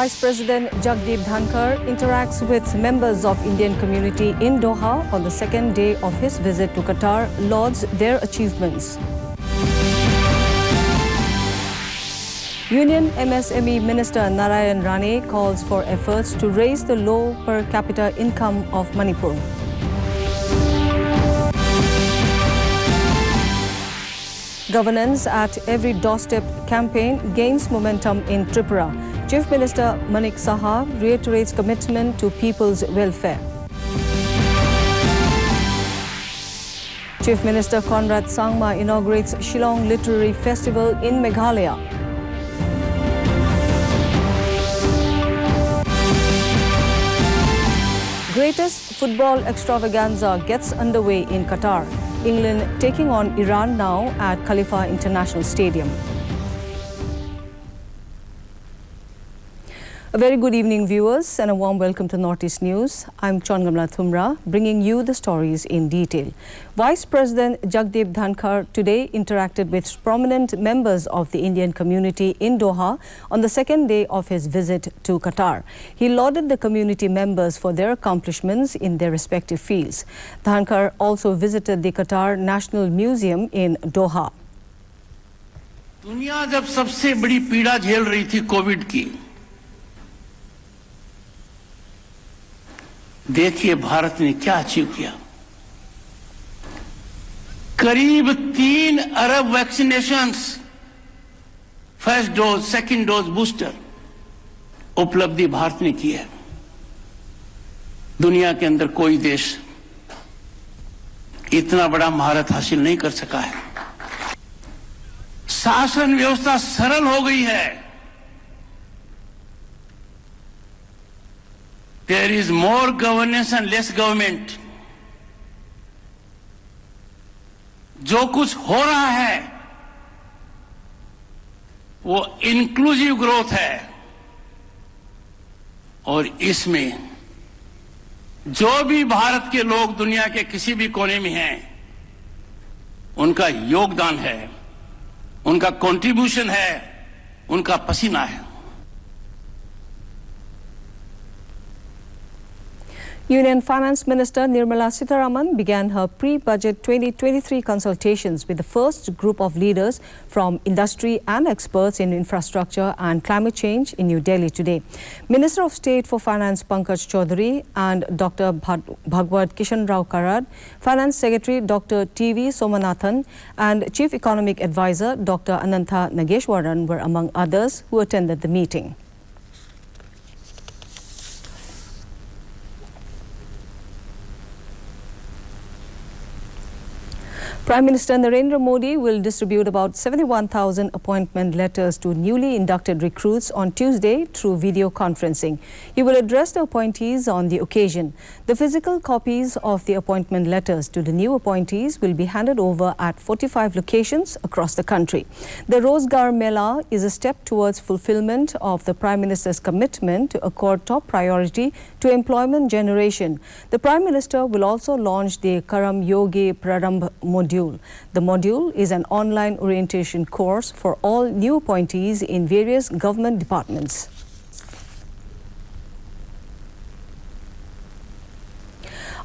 Vice President Jagdeep Dhankar interacts with members of Indian community in Doha on the second day of his visit to Qatar, lauds their achievements. Union MSME Minister Narayan Rane calls for efforts to raise the low per capita income of Manipur. Governance at every doorstep campaign gains momentum in Tripura. Chief Minister Manik Saha reiterates commitment to people's welfare. Chief Minister Conrad Sangma inaugurates Shillong Literary Festival in Meghalaya. Greatest football extravaganza gets underway in Qatar. England taking on Iran now at Khalifa International Stadium. A very good evening, viewers, and a warm welcome to Northeast News. I'm Chongamla Thumra, bringing you the stories in detail. Vice President Jagdeep Dhankar today interacted with prominent members of the Indian community in Doha on the second day of his visit to Qatar. He lauded the community members for their accomplishments in their respective fields. Dhankar also visited the Qatar National Museum in Doha. दुनिया जब सबसे बड़ी पीड़ा झेल रही थी Covid की, देखिए भारत ने क्या अचीव किया। करीब 3 अरब vaccinations, first dose, second dose, booster उपलब्धि भारत ने की है। दुनिया के अंदर कोई देश इतना बड़ा महारत हासिल नहीं कर सका है। शासन व्यवस्था सरल हो गई है। There is more governance and less government. जो कुछ हो रहा है वो इंक्लूसिव ग्रोथ है और इसमें जो भी भारत के लोग दुनिया के किसी भी कोने में हैं, उनका योगदान है, उनका कंट्रीब्यूशन है, उनका पसीना है। Union Finance Minister Nirmala Sitharaman began her pre-budget 2023 consultations with the first group of leaders from industry and experts in infrastructure and climate change in New Delhi today. Minister of State for Finance Pankaj Chaudhary and Dr. Bhagwat Kishan Rao Karad, Finance Secretary Dr. T.V. Somanathan and Chief Economic Advisor Dr. Anantha Nageshwaran were among others who attended the meeting. Prime Minister Narendra Modi will distribute about 71,000 appointment letters to newly inducted recruits on Tuesday through video conferencing. He will address the appointees on the occasion. The physical copies of the appointment letters to the new appointees will be handed over at 45 locations across the country. The Rozgar Mela is a step towards fulfillment of the Prime Minister's commitment to accord top priority to employment generation. The Prime Minister will also launch the Karam Yogi Prarambh module. The module is an online orientation course for all new appointees in various government departments.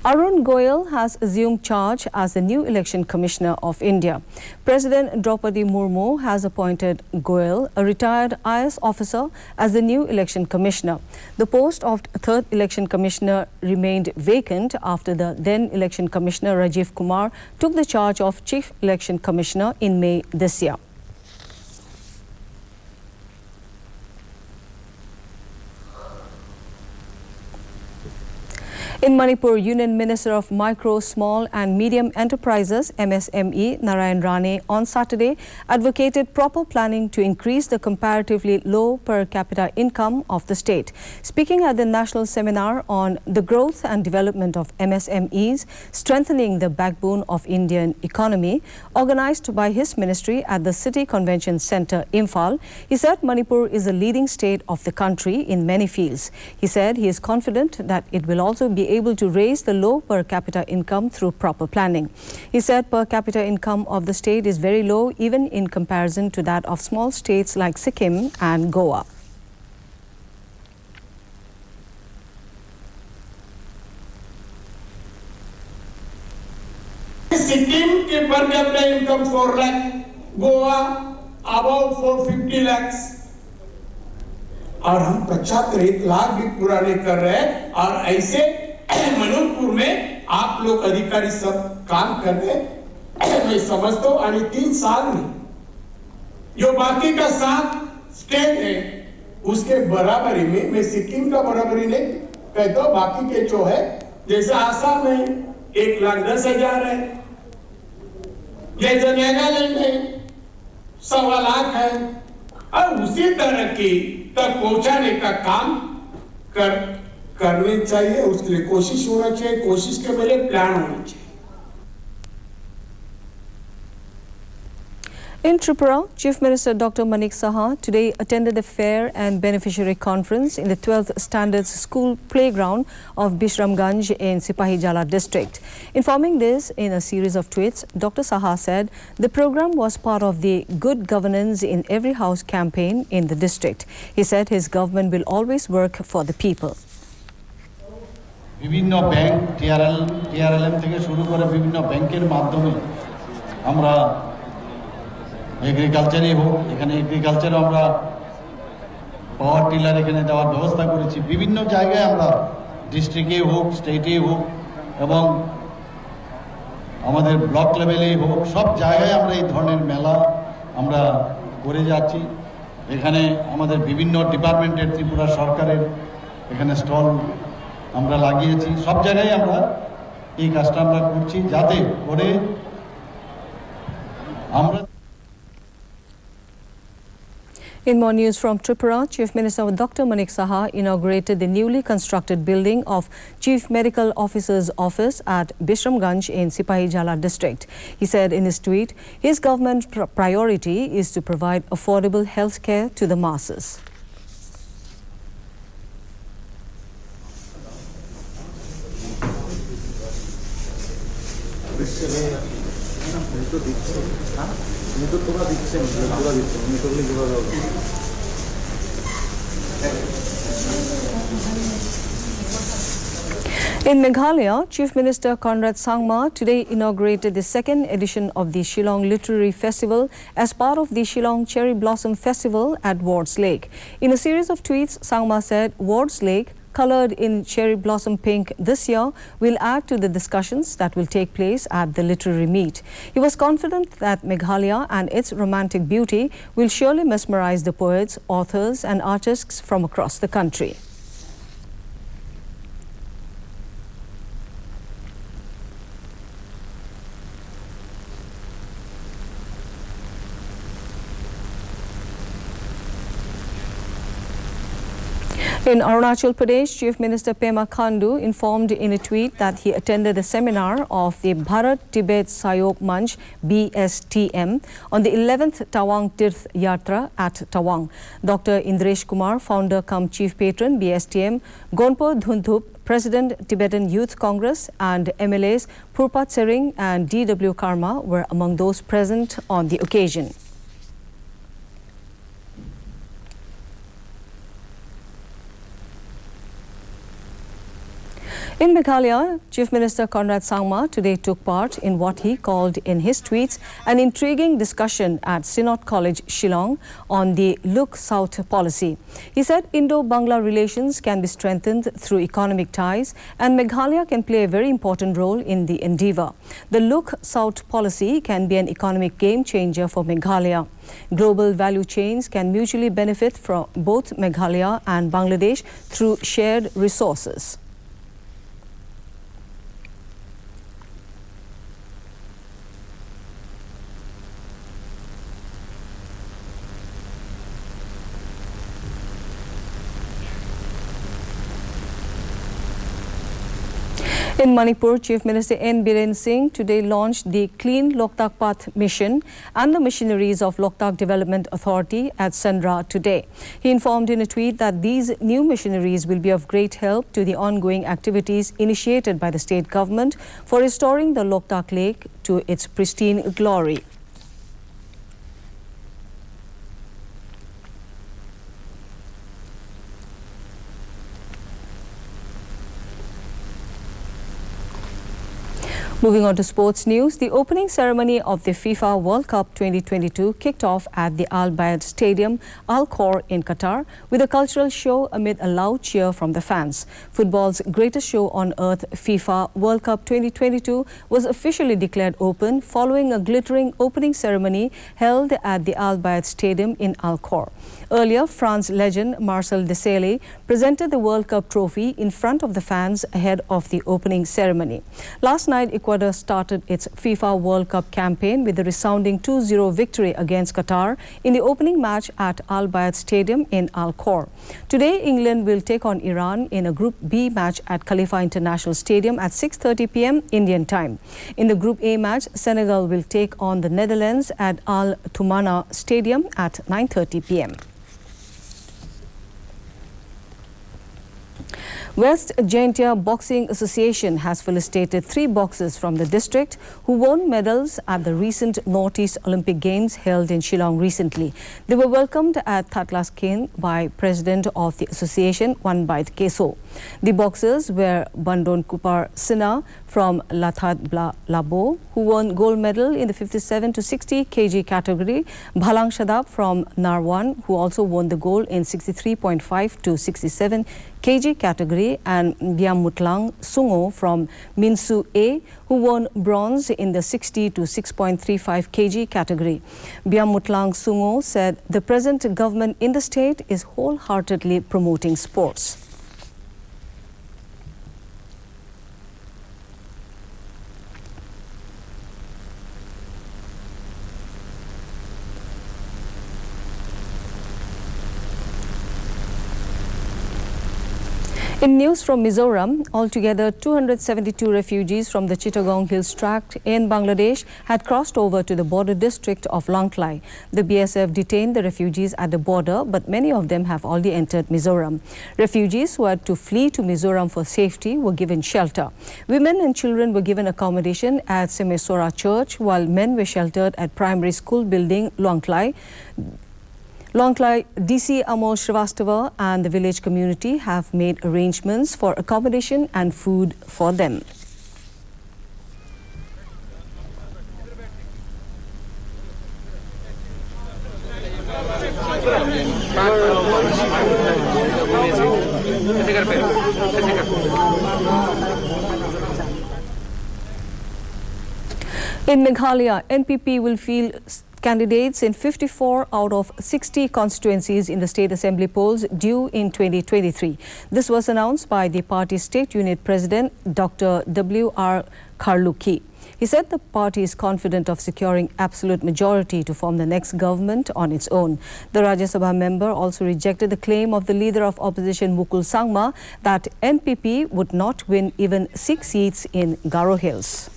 Arun Goyal has assumed charge as the new Election Commissioner of India. President Draupadi Murmu has appointed Goyal, a retired IS officer, as the new Election Commissioner. The post of third Election Commissioner remained vacant after the then Election Commissioner Rajiv Kumar took the charge of Chief Election Commissioner in May this year. In Manipur, Union Minister of Micro, Small and Medium Enterprises MSME Narayan Rane on Saturday advocated proper planning to increase the comparatively low per capita income of the state. Speaking at the national seminar on the growth and development of MSMEs, strengthening the backbone of Indian economy, organized by his ministry at the City Convention Centre, Imphal, he said Manipur is a leading state of the country in many fields. He said he is confident that it will also be able to raise the low per capita income through proper planning. He said per capita income of the state is very low even in comparison to that of small states like Sikkim and Goa. Sikkim की per capita income 4 lakh, Goa about 450 lakhs, और हम 1 लाख भी पूरा नहीं कर रहे हैं। और ऐसे मणिपुर में आप लोग अधिकारी सब काम कर रहे, मैं समझता हूं। और 3 साल में जो बाकी का 7 स्टेट है उसके बराबरी में, मैं सिक्किम का बराबरी नहीं कहता, बाकी के जो है जैसे आसाम में 1,10,000 है, जैसे नागालैंड में 1.25 लाख है, और उसी तरह की तक पहुंचाने का काम करने चाहिए। उसके लिए कोशिश होना चाहिए, कोशिश के पहले प्लान होना चाहिए। In Tripura, Chief Minister Dr. Manik Saha today attended a fair and beneficiary conference in the 12th Standards School playground of Bishramganj in Sipahijala district. Informing this in a series of tweets, Dr. Saha said the program was part of the Good Governance in Every House campaign in the district. He said his government will always work for the people. বিভিন্ন bank TRLM থেকে শুরু করে বিভিন্ন ব্যাংকের মাধ্যমে আমরা এগ্রিকালচারই হোক, এখানে এগ্রিকালচারও আমরা পাওয়ার টিলার এখানে দেওয়ার ব্যবস্থা করেছি। বিভিন্ন জায়গায় আমরা ডিস্ট্রিক্টে হোক, স্টেটে হোক এবং আমাদের ব্লক লেভেলেই হোক, সব জায়গায় আমরা এই ধরনের মেলা আমরা করে যাচ্ছি। এখানে আমাদের বিভিন্ন ডিপার্টমেন্টের, ত্রিপুরা সরকারের এখানে স্টল আমরা লাগিয়েছি। সব জায়গায় আমরা এই কাজটা আমরা করছি যাতে করে আমরা। In more news from Tripura, Chief Minister Dr. Manik Saha inaugurated the newly constructed building of Chief Medical Officer's Office at Bishramganj in Sipahijala district. He said in his tweet, his government priority is to provide affordable health care to the masses. In Meghalaya, Chief Minister Conrad Sangma today inaugurated the second edition of the Shillong Literary Festival as part of the Shillong Cherry Blossom Festival at Wards Lake. In a series of tweets, Sangma said Wards Lake, coloured in cherry blossom pink this year, will add to the discussions that will take place at the literary meet. He was confident that Meghalaya and its romantic beauty will surely mesmerize the poets, authors and artists from across the country. In Arunachal Pradesh, Chief Minister Pema Khandu informed in a tweet that he attended a seminar of the Bharat-Tibet Sayog Manch BSTM on the 11th Tawang Tirth Yatra at Tawang. Dr. Indresh Kumar, founder cum chief patron BSTM, Gonpo Dhundhup, President Tibetan Youth Congress and MLAs Purpat Sering and D.W. Karma were among those present on the occasion. In Meghalaya, Chief Minister Conrad Sangma today took part in what he called in his tweets an intriguing discussion at Synod College, Shillong on the Look South policy. He said Indo-Bangla relations can be strengthened through economic ties and Meghalaya can play a very important role in the endeavour. The Look South policy can be an economic game changer for Meghalaya. Global value chains can mutually benefit from both Meghalaya and Bangladesh through shared resources. In Manipur, Chief Minister N. Biren Singh today launched the Clean Loktak Path mission and the machineries of Loktak Development Authority at Sandra today. He informed in a tweet that these new machineries will be of great help to the ongoing activities initiated by the state government for restoring the Loktak Lake to its pristine glory. Moving on to sports news, the opening ceremony of the FIFA World Cup 2022 kicked off at the Al Bayt Stadium, Al Khor in Qatar, with a cultural show amid a loud cheer from the fans. Football's greatest show on earth, FIFA World Cup 2022, was officially declared open following a glittering opening ceremony held at the Al Bayt Stadium in Al Khor. Earlier, France legend Marcel Desailly presented the World Cup trophy in front of the fans ahead of the opening ceremony. Last night, Ecuador started its FIFA World Cup campaign with a resounding 2-0 victory against Qatar in the opening match at Al Bayt Stadium in Al Khor. Today, England will take on Iran in a Group B match at Khalifa International Stadium at 6:30 p.m. Indian time. In the Group A match, Senegal will take on the Netherlands at Al Toumana Stadium at 9:30 p.m. West Jaintia Boxing Association has felicitated 3 boxers from the district who won medals at the recent Northeast Olympic Games held in Shillong recently. They were welcomed at Thatlas Kin by President of the association, Wanbait Keso. The boxers were Bandon Kupar Sinha from Lathat Labo, who won gold medal in the 57 to 60 kg category, Bhalang Shadab from Narwan, who also won the gold in 63.5 to 67 kg category, and Biamutlang Sungo from Minsu A, who won bronze in the 60 to 6.35 kg category. Biamutlang Sungo said the present government in the state is wholeheartedly promoting sports. In news from Mizoram, altogether 272 refugees from the Chittagong Hills tract in Bangladesh had crossed over to the border district of Longklai. The BSF detained the refugees at the border, but many of them have already entered Mizoram. Refugees who had to flee to Mizoram for safety were given shelter. Women and children were given accommodation at Semesora Church, while men were sheltered at primary school building Longklai. Longklai DC Amol Srivastava and the village community have made arrangements for accommodation and food for them. In Meghalaya, NPP will field candidates in 54 out of 60 constituencies in the State Assembly polls due in 2023. This was announced by the party's State Unit President, Dr. W.R. Kharluki. He said the party is confident of securing absolute majority to form the next government on its own. The Rajya Sabha member also rejected the claim of the leader of opposition, Mukul Sangma, that NPP would not win even 6 seats in Garo Hills.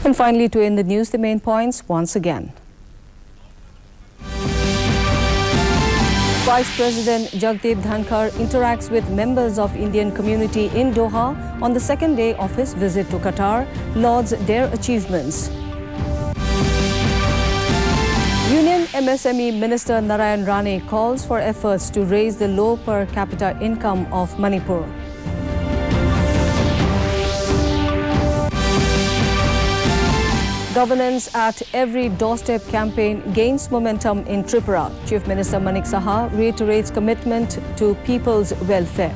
And finally, to end the news, the main points once again. Vice President Jagdeep Dhankar interacts with members of Indian community in Doha on the second day of his visit to Qatar, lauds their achievements. Union MSME Minister Narayan Rane calls for efforts to raise the low per capita income of Manipur. Governance at every doorstep campaign gains momentum in Tripura. Chief Minister Manik Saha reiterates commitment to people's welfare.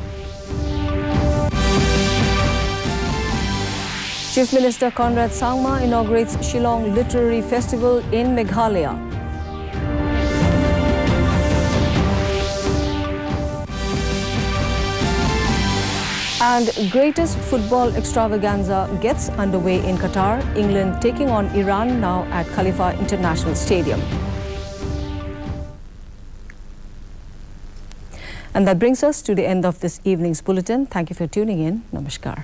Chief Minister Conrad Sangma inaugurates Shillong Literary Festival in Meghalaya. And greatest football extravaganza gets underway in Qatar, England taking on Iran now at Khalifa International Stadium. And that brings us to the end of this evening's bulletin. Thank you for tuning in. Namaskar.